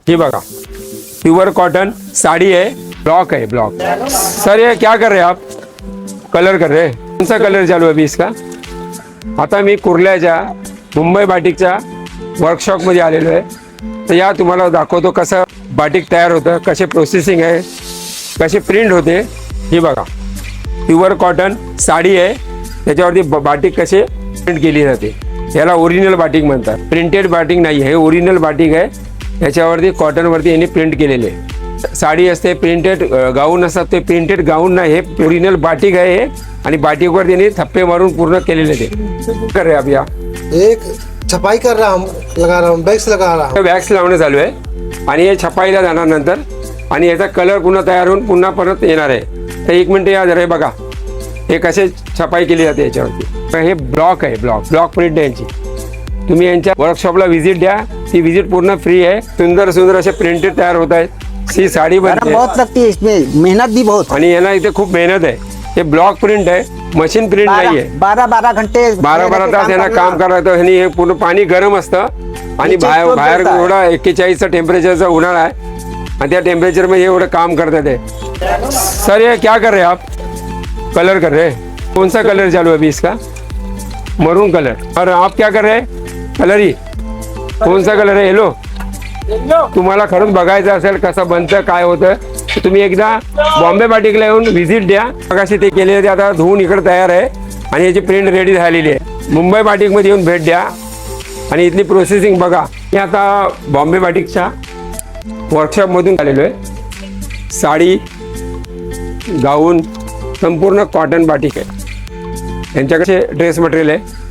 ये बघा pure cotton sari है, ब्लॉक है ब्लॉक। सर ये क्या कर रहे हैं आप? कलर कर रहे हैं? कौन सा कलर चालू आहे अभी इसका? आता मी कुर्ल्याच्या मुंबई बाटिकच्या वर्कशॉपमध्ये आलेलो आहे। तर या तुम्हाला दाखवतो कसं बाटिक तयार होतं, कसे प्रोसेसिंग आहे, कसे प्रिंट होते। हे बघा प्युअर कॉटन साडी आहे, त्याच्यावरती बाटिक कसे प्रिंट केली जाते, याला ओरिजिनल बाटिक म्हणतात। प्रिंटेड बाटिक नाही आहे, ओरिजिनल बाटिक आहे। याच्यावरती कॉटनवरती यांनी प्रिंट केलेले आहे। साडी असते, प्रिंटेड गाऊन असतात, ते प्रिंटेड गाऊन नाही, हे ओरिजिनल बाटिक आहे हे। आणि बाटिकवर त्यांनी थप्पे मारून पूर्ण केलेले ते कर रहे आप या एक छपाई कर रहा हूँ, लगा रहा हूँ, वैक्स लगा रहा हूँ। वॅक्स लावणं चालू आहे आणि हे छपाईला जाणार नंतर आणि याचा कलर पुन्हा तयार होऊन पुन्हा परत येणार आहे। तर एक मिनिट या जरा, हे बघा हे कसे छपाई केली जाते याच्यावरती। तर हे ब्लॉक आहे, ब्लॉक प्रिंट आहे यांची। तुम्ही यांच्या वर्कशॉपला व्हिजिट द्या, ती व्हिजिट पूर्ण फ्री आहे। सुंदर सुंदर असे प्रिंटेड तयार होत आहेत। ही साडी बनते, बहुत लगती है इसमें, मेहनत भी बहुत। आणि याला इथे खूप मेहनत आहे। हे ब्लॉक प्रिंट आहे, मशीन प्रिंट नाही आहे। 12 घंटे 12 तास यांना काम करायचं। ह्यांनी हे पूर्ण पाणी गरम असतं आणि बाहेर एवढा 41चा टेम्परेचरचा उन्हाळा आहे आणि त्या टेम्परेचर में एवढं काम करतात है। सर ये क्या कर रहे हैं आप? कलर कर रहे हैं? कौन सा कलर चालू है अभी इसका? मरून कलर। और आप क्या कर रहे हैं? कलर ही कौन सा कलर है? येलो। तुम्हाला खरंच बघायचं असेल कसं बनतं काय होतं, तर तुम्ही एकदा बॉम्बे बाटिकला येऊन व्हिजिट द्या। मगाशी ते केलेले ते आता धुवून इकडे तयार आहे आणि याची प्रिंट रेडी झालेली आहे। मुंबई बाटिकमध्ये येऊन भेट द्या आणि इथली प्रोसेसिंग बघा। मी आता बॉम्बे बाटिकच्या वर्कशॉपमधून आलेलो आहे। साडी गाऊन संपूर्ण कॉटन बाटिक आहे, यांच्याकडे ड्रेस मटेरियल आहे।